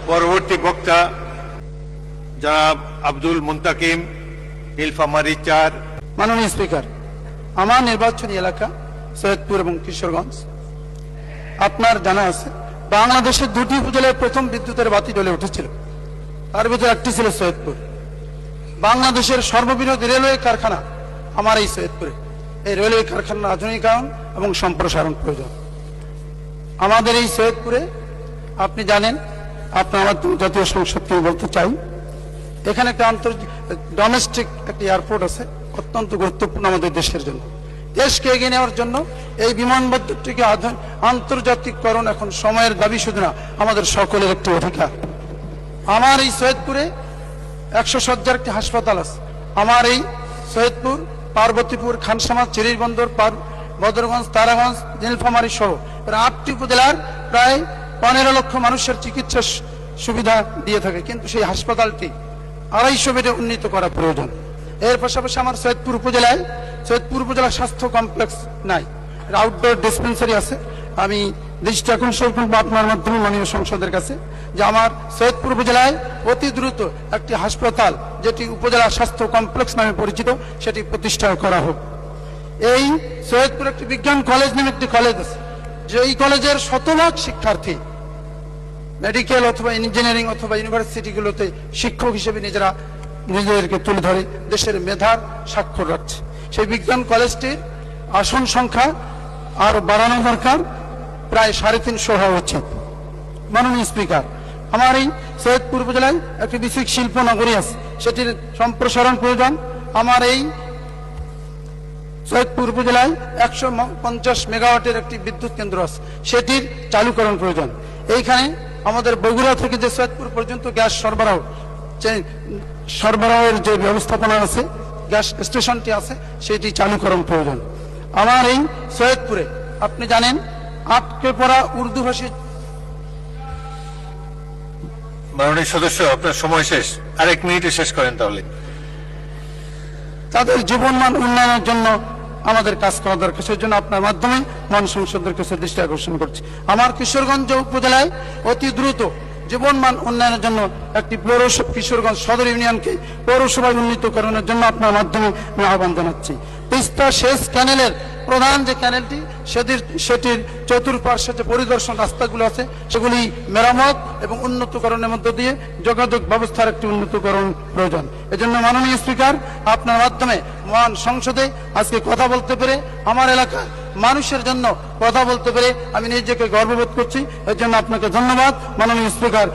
পরবর্তী বক্তা জনাব আব্দুল মুন্তাকিম, নীলফামারী ৪। মাননীয় স্পিকার, আমার নির্বাচনী এলাকা সৈয়দপুর এবং কিশোরগঞ্জ। আপনার জানা আছে বাংলাদেশের দুটি উপজেলায় প্রথম বিদ্যুতের বাতি জ্বলে উঠেছিল, তার ভিতরে একটি ছিল সৈয়দপুর। বাংলাদেশের সর্ববৃহৎ রেলওয়ে কারখানা আমার এই সৈয়দপুরে। এই রেলওয়ে কারখানার আধুনিকায়ন এবং সম্প্রসারণ প্রয়োজন। আমাদের এই সৈয়দপুরে আপনি জানেন, আপনার মাধ্যমে জাতীয় সংসদকে বলতে চাই, এখানে একটা ডোমেস্টিক একটা এয়ারপোর্ট আছে, অত্যন্ত গুরুত্বপূর্ণ আমাদের দেশের জন্য। দেশকে এগিয়ে নেওয়ার জন্য এই বিমানবন্দরটিকে আন্তর্জাতিককরণ এখন সময়ের দাবি শুধু না, আমাদের সকলের একটি অধিকার। আমার এই সৈয়দপুরে 100 শয্যার একটি হাসপাতাল আছে। আমার এই সৈয়দপুর, পার্বতীপুর, খানসামা, চিরিরবন্দর, বদরগঞ্জ, তারাগঞ্জ, নীলফামারী সহ 8টি উপজেলার প্রায় 15 লক্ষ মানুষের চিকিৎসা সুবিধা দিয়ে থাকে, কিন্তু সেই হাসপাতালটি 250 বেডে উন্নীত করা প্রয়োজন। এর পাশাপাশি আমার সৈয়দপুর উপজেলা স্বাস্থ্য কমপ্লেক্স নাই, আউটডোর ডিসপেন্সারি আছে। আমি দৃষ্টি আকর্ষণ করব আপনার মাধ্যমে মাননীয় সংসদের কাছে যে আমার সৈয়দপুর উপজেলায় অতি দ্রুত একটি হাসপাতাল, যেটি উপজেলা স্বাস্থ্য কমপ্লেক্স নামে পরিচিত, সেটি প্রতিষ্ঠা করা হোক। এই সৈয়দপুর একটি বিজ্ঞান কলেজ নামে একটি কলেজ আছে, যে এই কলেজের শতভাগ শিক্ষার্থী মেডিকেল অথবা ইঞ্জিনিয়ারিং অথবা ইউনিভার্সিটিগুলোতে শিক্ষক হিসেবে নিজেদেরকে তুলে ধরে দেশের মেধার স্বাক্ষর রাখছে। সেই বিজ্ঞান কলেজটির আসন সংখ্যা আরো বাড়ানো দরকার, প্রায় 350 হওয়া উচিত। মাননীয় স্পিকার, আমার এই সৈয়দপুর উপজেলায় একটি বিশেষ শিল্প নগরী আছে, সেটির সম্প্রসারণ প্রয়োজন। আমার এই সৈয়দপুর উপজেলায় 150 মেগাওয়াটের একটি বিদ্যুৎ কেন্দ্র আছে, সেটির চালুকরণ প্রয়োজন। এইখানে আমাদের বগুড়া থেকে যে সৈয়দপুর পর্যন্ত গ্যাস সরবরাহের যে ব্যবস্থাপনা আছে, গ্যাস স্টেশনটি আছে, সেটি চালুকরণ প্রয়োজন। আমার এই সৈয়দপুরে আপনি জানেন আটকে পড়া উর্দু ভাষী। মাননীয় সদস্য, আপনার সময় শেষ, আরেক মিনিটে শেষ করেন তাহলে। তাদের জীবনমান উন্নয়নের জন্য আমাদের কাজ করা দরকার, সেই জন্য আপনার মাধ্যমে মান সংসদের কাছে দৃষ্টি আকর্ষণ করছি। আমার কিশোরগঞ্জ উপজেলায় অতি দ্রুত জীবনমান উন্নয়নের জন্য একটি কিশোরগঞ্জ সদর ইউনিয়নকে পৌরসভায় উন্নীতকরণের জন্য আপনার মাধ্যমে আমি আহ্বান জানাচ্ছি। তিস্তা সেচ ক্যানেলের প্রধান যে ক্যানেলটি, সেটির চতুর্পার্শ্বে যে পরিদর্শন রাস্তাগুলো আছে, সেগুলি মেরামত এবং উন্নতকরণের মধ্য দিয়ে যোগাযোগ ব্যবস্থার একটি উন্নতকরণ প্রয়োজন। এজন্য মাননীয় স্পিকার, আপনার মাধ্যমে মহান সংসদে আজকে কথা বলতে পেরে, আমার এলাকার মানুষের জন্য কথা বলতে পেরে আমি নিজেকে গর্ববোধ করছি। এর জন্য আপনাকে ধন্যবাদ মাননীয় স্পিকার।